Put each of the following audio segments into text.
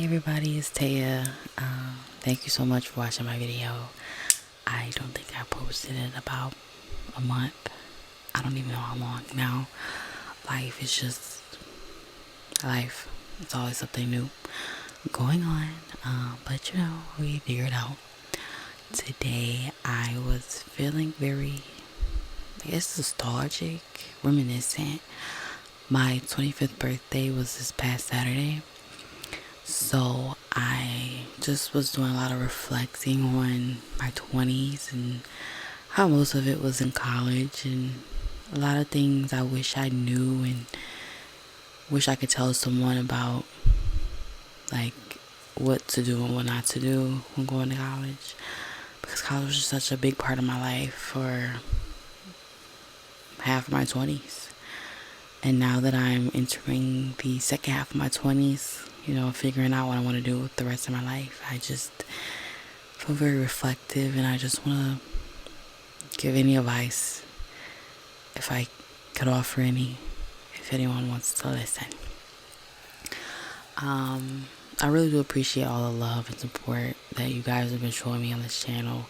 everybody, it's Taya. Thank you so much for watching my video. I don't think I posted it about a month. I don't even know how long now. Life is just life. It's always something new going on. But we figure it out. Today I was feeling very, I guess, nostalgic, reminiscent. My 25th birthday was this past Saturday. So I just was doing a lot of reflecting on my 20s and how most of it was in college, and a lot of things I wish I knew and wish I could tell someone about, like what to do and what not to do when going to college, because college was such a big part of my life for half of my 20s. And now that I'm entering the second half of my 20s, figuring out what I want to do with the rest of my life, I just feel very reflective, and I just want to give any advice, if I could offer any, if anyone wants to listen. I really do appreciate all the love and support that you guys have been showing me on this channel.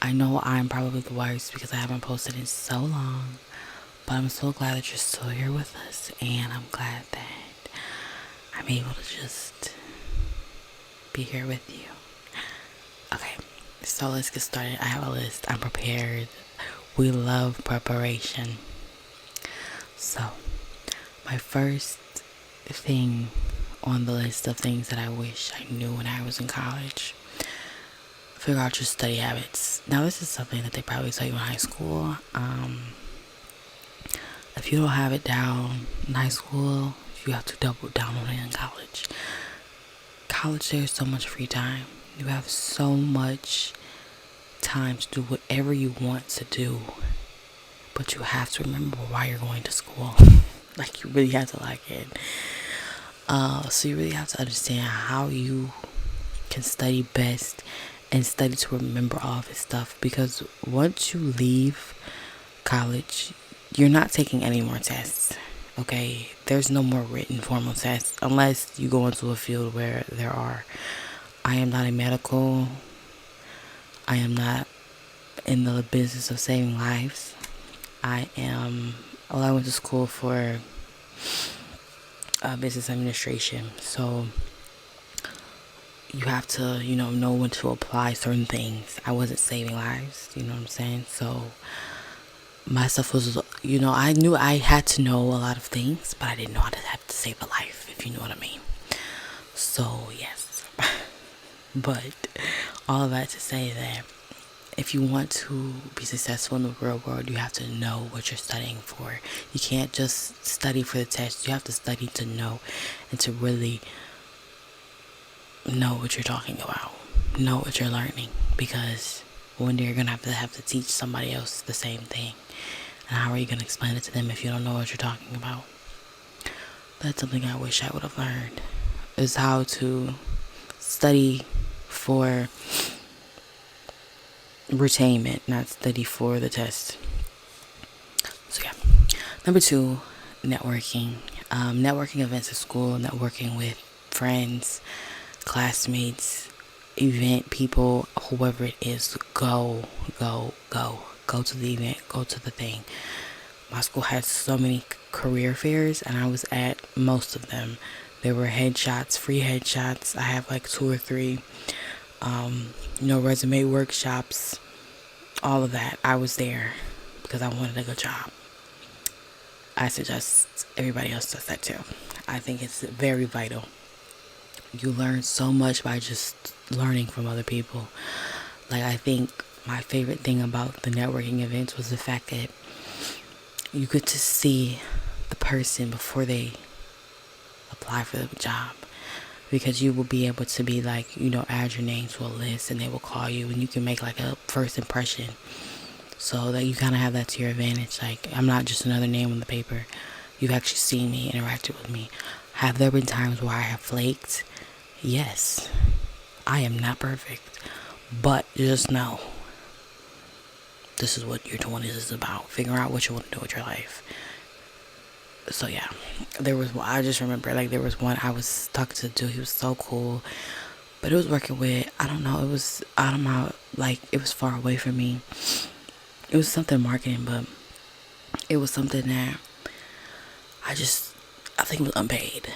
I know I'm probably the worst because I haven't posted in so long, but I'm so glad that you're still here with us, and I'm glad that I'm able to just be here with you. Okay, so let's get started. I have a list. I'm prepared. We love preparation. So, my first thing on the list of things that I wish I knew when I was in college: figure out your study habits. Now, this is something that they probably tell you in high school. If you don't have it down in high school, you have to double down on it in college. College, there's so much free time. You have so much time to do whatever you want to do, but you have to remember why you're going to school. Like, you really have to like it. So you really have to understand how you can study best and study to remember all of this stuff, because once you leave college, you're not taking any more tests. Okay, there's no more written formal tests unless you go into a field where there are. I am not a medical. I am not in the business of saving lives. I went to school for business administration. So you have to, know when to apply certain things. I wasn't saving lives, you know what I'm saying? So my stuff was, I knew I had to know a lot of things, but I didn't know how to have to save a life, if you know what I mean. So, yes. But all of that to say that if you want to be successful in the real world, you have to know what you're studying for. You can't just study for the test. You have to study to know and to really know what you're talking about. Know what you're learning, because one day you're going to have to teach somebody else the same thing. And how are you going to explain it to them if you don't know what you're talking about? That's something I wish I would have learned, is how to study for retainment, not study for the test. So yeah. Number 2, networking. Networking events at school, networking with friends, classmates, event people, whoever it is. Go to the event, go to the thing. My school had so many career fairs, and I was at most of them. There were headshots, free headshots. I have like 2 or 3. Resume workshops, all of that. I was there because I wanted a good job. I suggest everybody else does that too. I think it's very vital. You learn so much by just learning from other people. Like, I think my favorite thing about the networking events was the fact that you get to see the person before they apply for the job, because you will be able to be like, add your name to a list, and they will call you, and you can make like a first impression, so that you kind of have that to your advantage. Like, I'm not just another name on the paper. You've actually seen me, interacted with me. Have there been times where I have flaked? Yes. I am not perfect, but just know this is what your 20s is about. Figure out what you want to do with your life. So yeah, there was one, I just remember like there was one I was talking to the dude. He was so cool, but it was working with, I don't know, it was out of my, like, it was far away from me. It was something marketing, but it was something that I just, I think it was unpaid.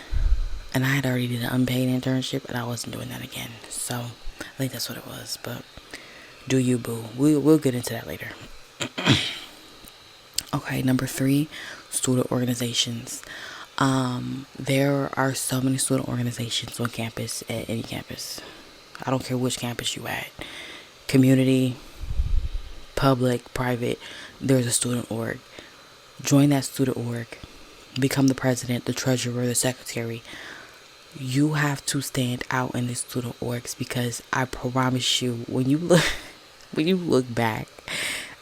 And I had already did an unpaid internship, and I wasn't doing that again. So I think that's what it was. But do you, boo? We'll get into that later. Okay, number 3, student organizations. There are so many student organizations on campus, at any campus. I don't care which campus you at. Community, public, private, there's a student org. Join that student org. Become the president, the treasurer, the secretary. You have to stand out in the student orgs, because I promise you, when you look back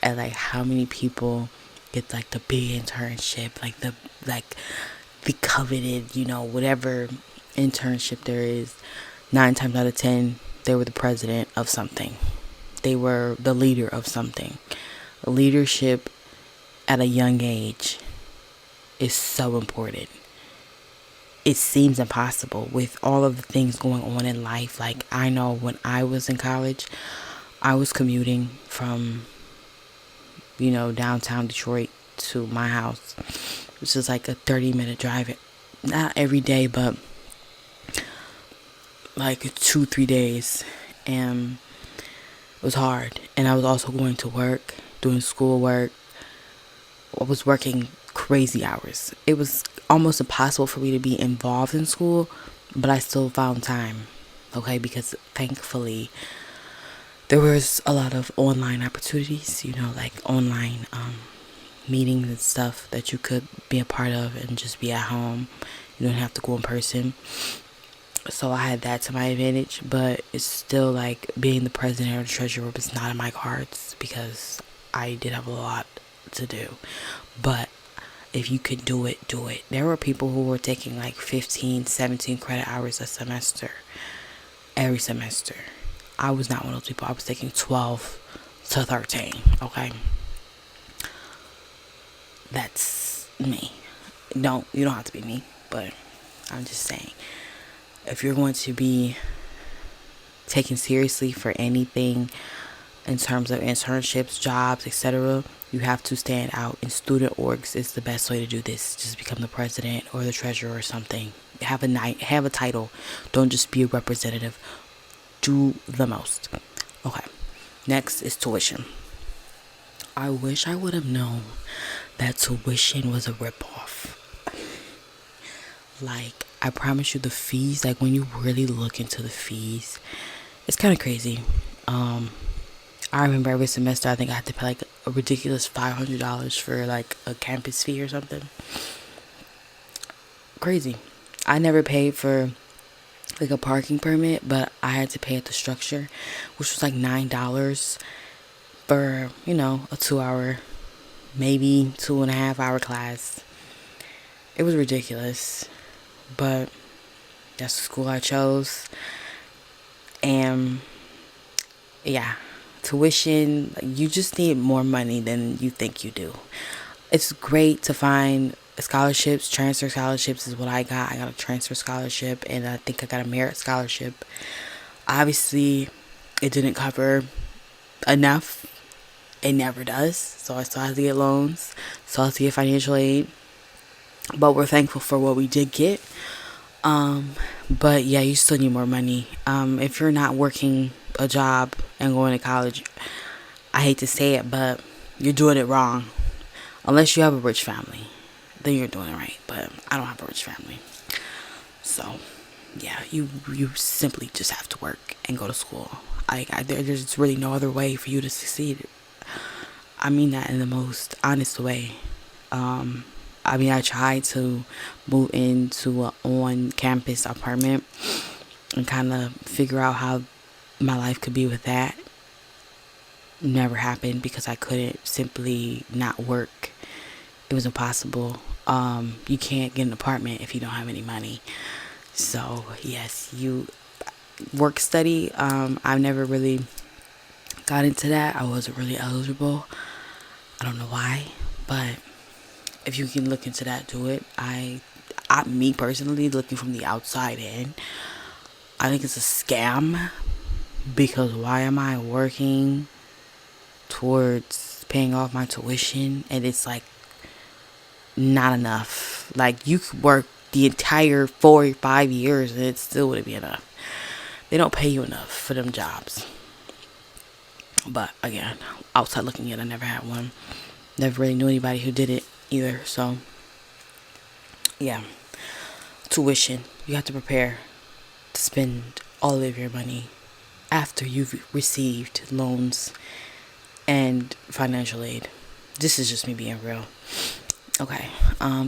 at like how many people get like the big internship, the coveted, whatever internship there is, 9 times out of 10 they were the president of something. They were the leader of something. Leadership at a young age is so important. It seems impossible with all of the things going on in life. Like, I know when I was in college, I was commuting from, downtown Detroit to my house, which is like a 30-minute drive. Not every day, but like 2-3 days. And it was hard. And I was also going to work, doing schoolwork. I was working crazy hours. It was almost impossible for me to be involved in school, but I still found time, okay, because thankfully there was a lot of online opportunities, like online meetings and stuff that you could be a part of and just be at home. You don't have to go in person. So I had that to my advantage, but it's still like being the president or the treasurer was not in my cards, because I did have a lot to do. But if you could do it, do it. There were people who were taking like 15, 17 credit hours a semester, every semester. I was not one of those people. I was taking 12 to 13, okay? That's me. You don't have to be me, but I'm just saying, if you're going to be taken seriously for anything in terms of internships, jobs, etc., you have to stand out. In student orgs is the best way to do this. Just become the president or the treasurer or something. Have a title. Don't just be a representative. Do the most. Okay. Next is tuition. I wish I would have known that tuition was a ripoff. Like, I promise you, the fees, like when you really look into the fees, it's kind of crazy. I remember every semester I think I had to pay like a ridiculous $500 for like a campus fee or something. Crazy. I never paid for like a parking permit, but I had to pay at the structure, which was like $9 for, a 2-hour, maybe 2.5-hour class. It was ridiculous, but that's the school I chose. And yeah, tuition, you just need more money than you think you do. It's great to find scholarships. Transfer scholarships is what I got. I got a transfer scholarship, and I think I got a merit scholarship. Obviously, it didn't cover enough. It never does. So I still have to get loans. Still have to get financial aid. But we're thankful for what we did get. But yeah, you still need more money. If you're not working a job and going to college, I hate to say it, but you're doing it wrong. Unless you have a rich family, then you're doing it right. But I don't have a rich family. So yeah, you simply just have to work and go to school. There's really no other way for you to succeed. I mean that in the most honest way. I tried to move into an on-campus apartment and kind of figure out how my life could be with that. Never happened because I couldn't simply not work. It was impossible. You can't get an apartment if you don't have any money. So yes, you work study. I've never really got into that. I wasn't really eligible. I don't know why, but if you can look into that, do it. Me personally, looking from the outside in, I think it's a scam, because why am I working towards paying off my tuition and it's like not enough? Like, you could work the entire 4 or 5 years and it still wouldn't be enough. They don't pay you enough for them jobs. But again, outside looking in, I never had one. Never really knew anybody who did it either. So yeah, tuition. You have to prepare to spend all of your money after you've received loans and financial aid. This is just me being real. Okay.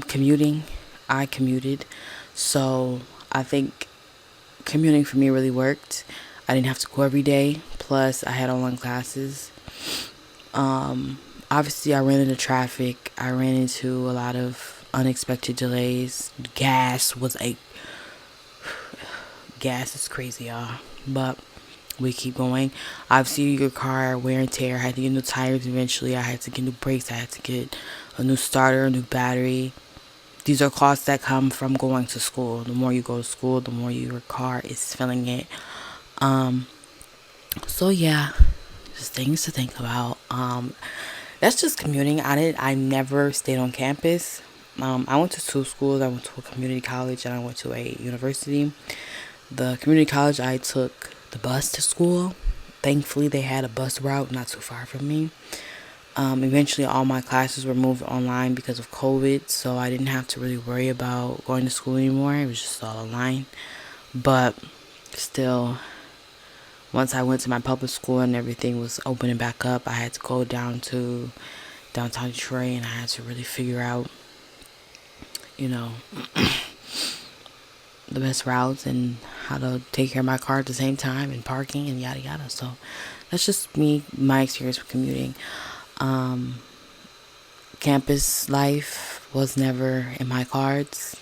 Commuting. I commuted. So I think commuting for me really worked. I didn't have to go every day. Plus, I had online classes. Obviously, I ran into traffic. I ran into a lot of unexpected delays. Gas is crazy, y'all. But we keep going. Obviously, your car wear and tear. I had to get new tires eventually. I had to get new brakes. I had to get a new starter, a new battery. These are costs that come from going to school. The more you go to school, the more your car is filling it. So yeah, just things to think about. That's just commuting. I never stayed on campus. I went to two schools. I went to a community college and I went to a university. The community college, I took the bus to school. Thankfully, they had a bus route not too far from me. Eventually, all my classes were moved online because of COVID, so I didn't have to really worry about going to school anymore. It was just all online. But still, once I went to my public school and everything was opening back up, I had to go down to downtown Detroit and I had to really figure out, the best routes and how to take care of my car at the same time and parking and yada yada. So that's just my experience with commuting. Campus life was never in my cards,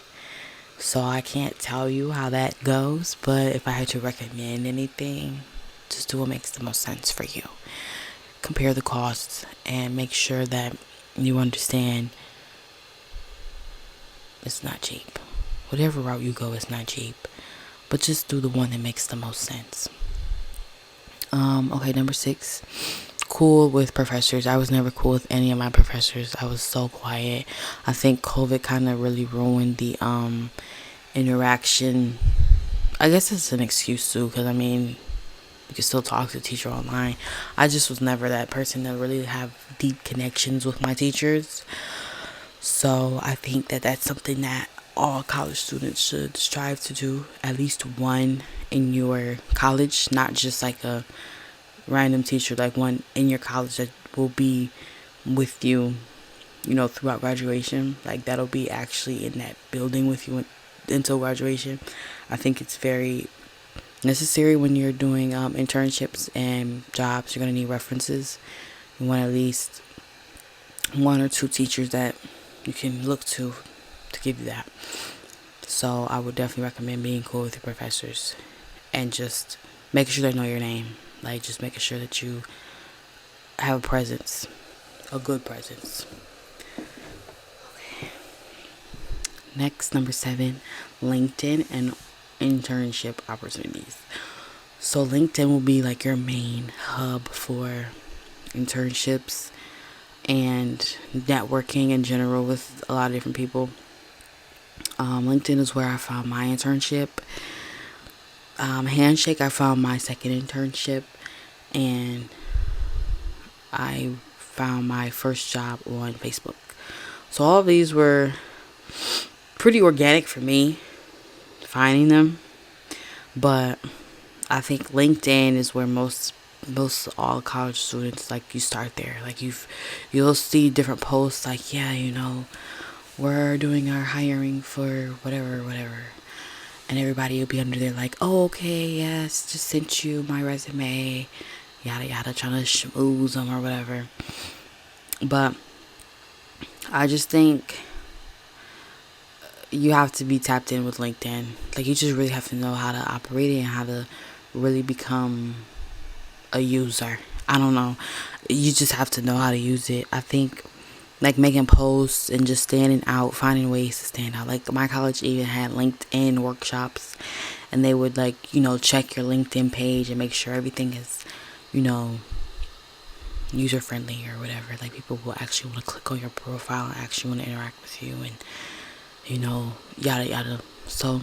so I can't tell you how that goes. But if I had to recommend anything, just do what makes the most sense for you. Compare the costs and make sure that you understand it's not cheap. Whatever route you go is not cheap, but just do the one that makes the most sense. Okay, number 6, cool with professors. I was never cool with any of my professors. I was so quiet. I think COVID kind of really ruined the interaction. I guess it's an excuse too, because you can still talk to the teacher online. I just was never that person to really have deep connections with my teachers. So I think that that's something that all college students should strive to do. At least one in your college, not just like a random teacher, like one in your college that will be with you, throughout graduation. Like, that'll be actually in that building with you until graduation. I think it's very necessary when you're doing internships and jobs. You're going to need references. You want at least 1 or 2 teachers that you can look to give you that. So I would definitely recommend being cool with your professors and just making sure they know your name. Like, just making sure that you have a presence, a good presence. Okay. Next, number 7, LinkedIn and internship opportunities. So LinkedIn will be like your main hub for internships and networking in general with a lot of different people. LinkedIn is where I found my internship. Handshake, I found my second internship, and I found my first job on Facebook. So all of these were pretty organic for me, finding them. But I think LinkedIn is where most all college students, like, you start there. Like, you'll see different posts like, we're doing our hiring for whatever, and everybody will be under there like, oh, okay, yes, just sent you my resume, yada yada, trying to schmooze them or whatever. But I just think you have to be tapped in with LinkedIn. Like, you just really have to know how to operate it and how to really become a user. I don't know. You just have to know how to use it. I think like making posts and just standing out, finding ways to stand out. Like my college even had LinkedIn workshops, and they would like, check your LinkedIn page and make sure everything is, you know, user friendly or whatever. Like people will actually want to click on your profile and actually want to interact with you, and yada yada. So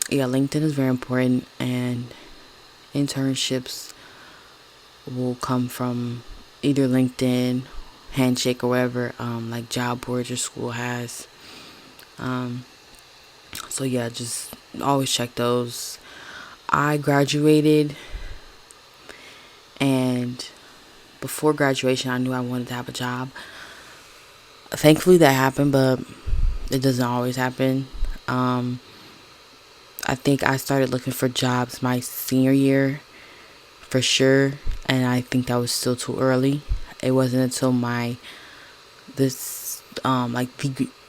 yeah, LinkedIn is very important, and internships will come from either LinkedIn, Handshake, or whatever, like job boards your school has. So yeah, just always check those. I graduated, and before graduation I knew I wanted to have a job. Thankfully that happened, but it doesn't always happen. I think I started looking for jobs my senior year for sure, and I think that was still too early. It wasn't until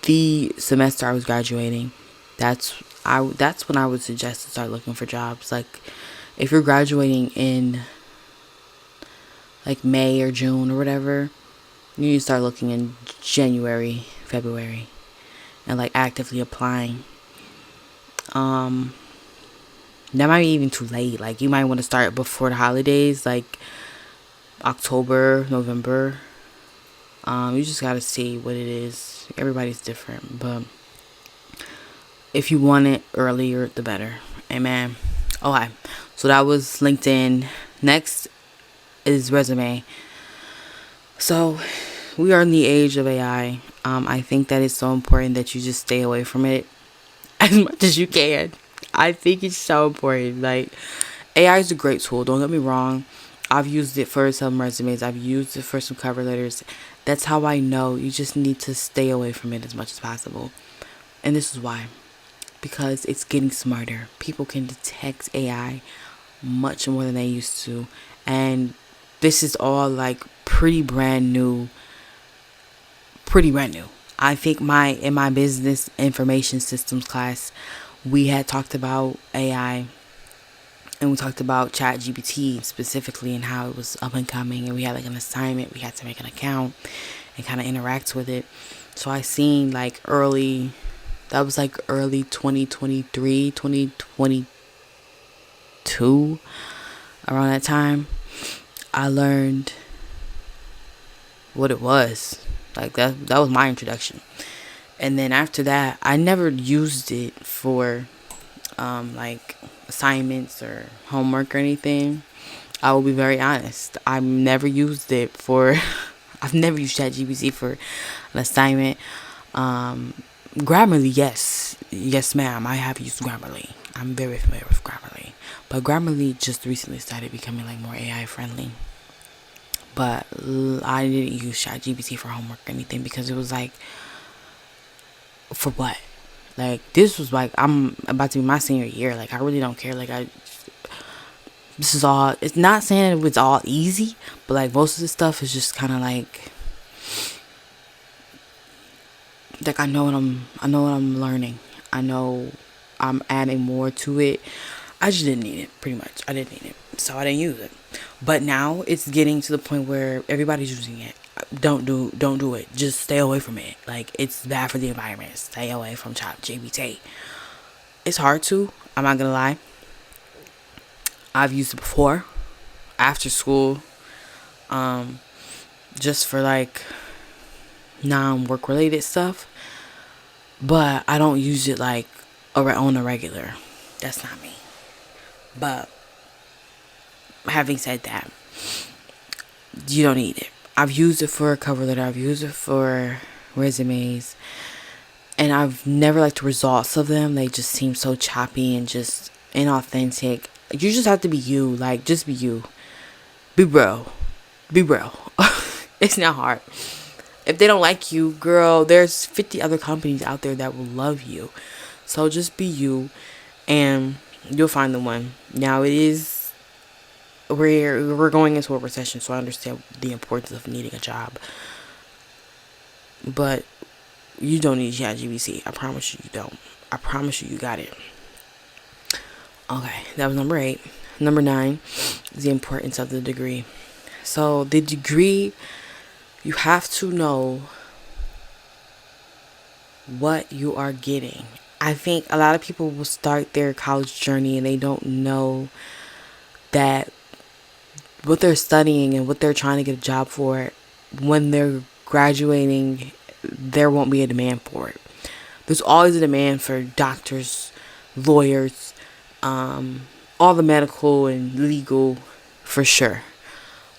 the semester I was graduating, that's when I would suggest to start looking for jobs. Like if you're graduating in like May or June or whatever, you need to start looking in January, February, and like actively applying. That might be even too late. Like you might want to start before the holidays, like October, November. You just gotta see what it is. Everybody's different, but if you want it earlier, the better. Amen. Okay, so that was LinkedIn. Next is resume. So we are in the age of AI. I think that it's so important that you just stay away from it as much as you can. I think it's so important. Like, AI is a great tool. Don't get me wrong. I've used it for some resumes. I've used it for some cover letters. That's how I know. You just need to stay away from it as much as possible. And this is why. Because it's getting smarter. People can detect AI much more than they used to. And this is all like pretty brand new. I think in my business information systems class, we had talked about AI, and we talked about Chat GPT specifically and how it was up and coming, and we had like an assignment. We had to make an account and kind of interact with it. So I seen like early 2023, 2022, around that time, I learned what it was. Like that was my introduction. And then after that, I never used it for like assignments or homework or anything. I will be very honest. I've never used it for I've never used ChatGPT for an assignment. Grammarly, yes. Yes, ma'am. I have used Grammarly. I'm very familiar with Grammarly. But Grammarly just recently started becoming like more AI friendly. But I didn't use ChatGPT for homework or anything because it was like, for what? Like, this was like, I'm about to be my senior year. Like, I really don't care. Like, this is all, it's not saying it was all easy, but like most of the stuff is just kind of like I know what I'm learning. I know I'm adding more to it. I just didn't need it, pretty much. I didn't need it, so I didn't use it. But now it's getting to the point where everybody's using it. Don't do it. Just stay away from it. Like, it's bad for the environment. Stay away from ChatGPT. It's hard to. I'm not gonna lie. I've used it before, after school, just for like non-work related stuff. But I don't use it like on a regular. That's not me. But having said that, you don't need it. I've used it for a cover letter. I've used it for resumes. And I've never liked the results of them. They just seem so choppy and just inauthentic. You just have to be you. Like, just be you. Be real. Be real. It's not hard. If they don't like you, girl, there's 50 other companies out there that will love you. So just be you, and you'll find the one. Now we're going into a recession, so I understand the importance of needing a job. But you don't need ChatGPT. I promise you don't. I promise you got it. Okay, that was number 8. Number 9 is the importance of the degree. So the degree, you have to know what you are getting. I think a lot of people will start their college journey and they don't know that what they're studying and what they're trying to get a job for, when they're graduating, there won't be a demand for it. There's always a demand for doctors, lawyers, all the medical and legal, for sure.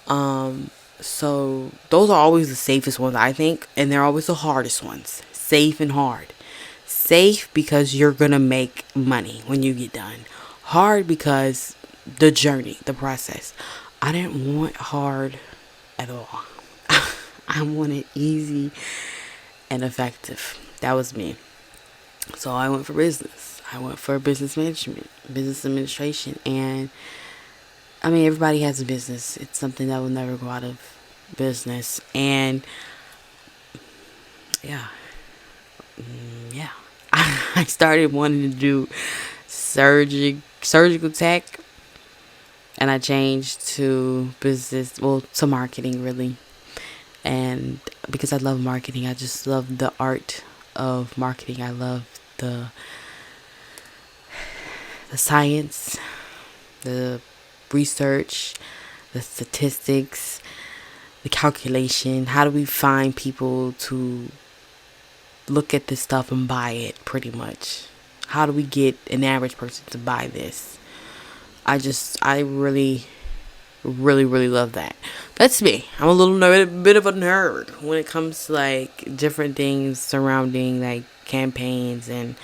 So those are always the safest ones, I think, and they're always the hardest ones. Safe and hard. Safe because you're gonna make money when you get done. Hard because the journey, the process. I didn't want hard at all. I wanted easy and effective. That was me. So I went for business. I went for business management, business administration, and I mean, everybody has a business. It's something that will never go out of business. And yeah, yeah. I started wanting to do surgical tech, and I changed to business, well, to marketing really. And because I love marketing, I just love the art of marketing. I love the science, the research, the statistics, the calculation. How do we find people to look at this stuff and buy it, pretty much? How do we get an average person to buy this? I really, really, really love that. That's me. I'm a little bit of a nerd when it comes to like different things surrounding like campaigns and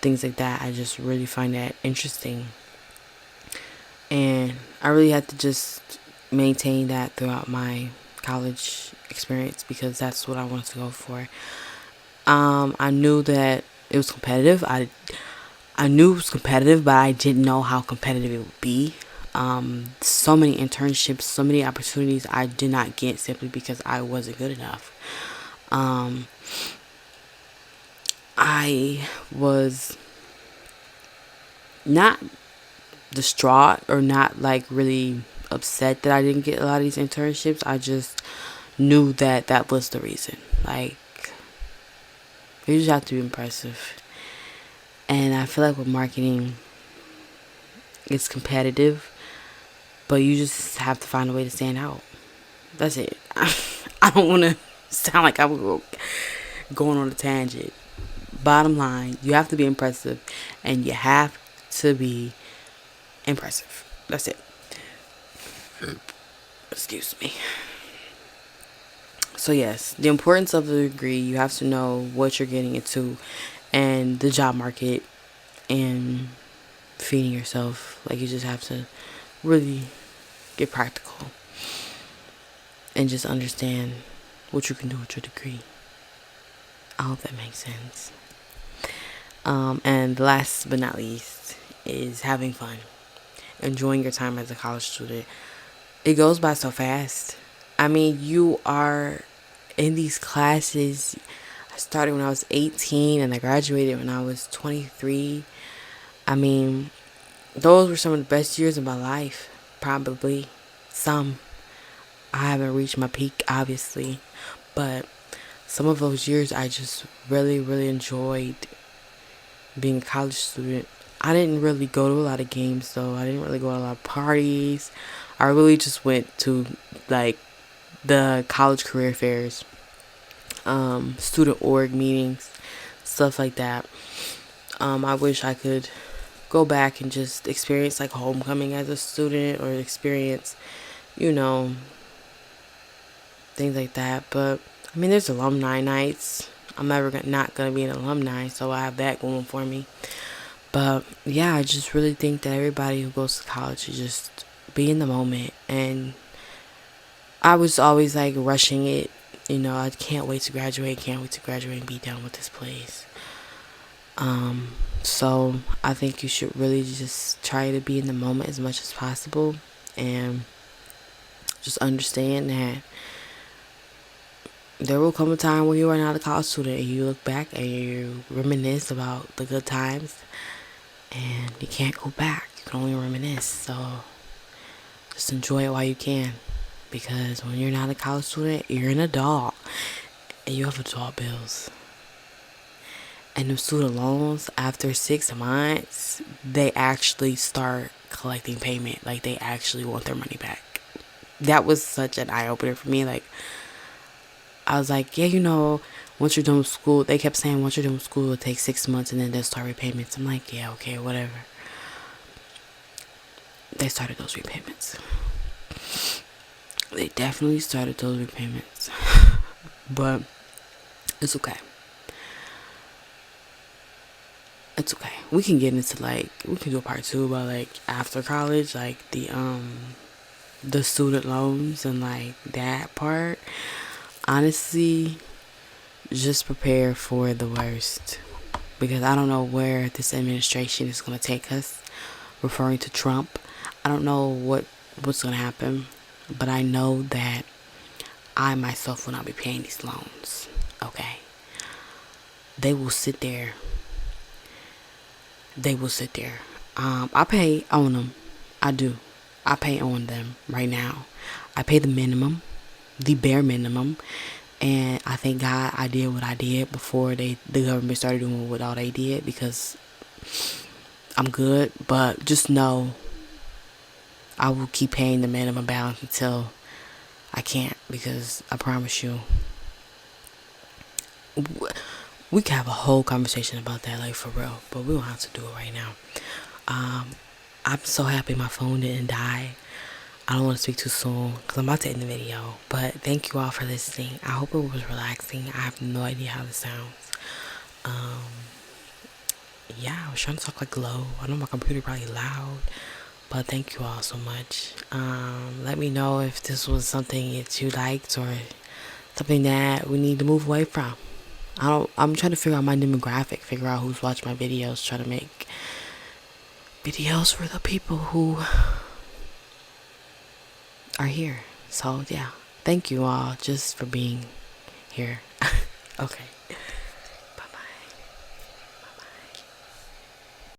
things like that. I just really find that interesting. And I really had to just maintain that throughout my college experience because that's what I wanted to go for. I knew that it was competitive. I knew it was competitive, but I didn't know how competitive it would be. So many internships, so many opportunities I did not get simply because I wasn't good enough. I was not distraught or not like really upset that I didn't get a lot of these internships. I just knew that that was the reason. Like, you just have to be impressive. And I feel like with marketing, it's competitive, but you just have to find a way to stand out. That's it. I don't want to sound like I'm going on a tangent. Bottom line, you have to be impressive, and you have to be impressive. That's it. Excuse me. So yes, the importance of the degree, you have to know what you're getting into and the job market and feeding yourself. Like, you just have to really get practical and just understand what you can do with your degree. I hope that makes sense. And last but not least is having fun, enjoying your time as a college student. It goes by so fast. I mean, you are in these classes. I started when I was 18 and I graduated when I was 23. I mean, those were some of the best years of my life, probably. Some. I haven't reached my peak, obviously, but some of those years I just really, really enjoyed being a college student. I didn't really go to a lot of games, though. I didn't really go to a lot of parties. I really just went to like the college career fairs, student org meetings, stuff like that. I wish I could go back and just experience like homecoming as a student, or experience, you know, things like that. But I mean, there's alumni nights. I'm not gonna be an alumni, so I have that going for me. But yeah, I just really think that everybody who goes to college should just be in the moment. And I was always like rushing it. I can't wait to graduate. Can't wait to graduate and be done with this place. So I think you should really just try to be in the moment as much as possible, and just understand that there will come a time when you are not a college student and you look back and you reminisce about the good times, and you can't go back. You can only reminisce. So just enjoy it while you can, because when you're not a college student, you're an adult and you have adult bills. And the student loans, after 6 months, they actually start collecting payment. Like, they actually want their money back. That was such an eye opener for me. Like, I was like, yeah, once you're done with school, they kept saying once you're done with school, it'll take 6 months and then they'll start repayments. I'm like, yeah, okay, whatever. They started those repayments. They definitely started those repayments. But it's okay. It's okay. We can get into we can do a part 2 about after college, the student loans and that part. Honestly, just prepare for the worst, because I don't know where this administration is going to take us, referring to Trump. I don't know what's going to happen, but I know that I myself will not be paying these loans. Okay. They will sit there. I pay on them. I do. I pay on them right now. I pay the minimum, the bare minimum. And I thank God I did what I did before the government started doing what all they did, because I'm good. But just know I will keep paying the minimum balance until I can't, because I promise you, we could have a whole conversation about that, for real, but we don't have to do it right now. I'm so happy my phone didn't die. I don't want to speak too soon because I'm about to end the video. But thank you all for listening. I hope it was relaxing. I have no idea how this sounds. Yeah, I was trying to talk low. I know my computer probably loud. But thank you all so much. Let me know if this was something that you liked or something that we need to move away from. I'm trying to figure out my demographic, figure out who's watching my videos, try to make videos for the people who are here. So yeah, thank you all just for being here. Okay.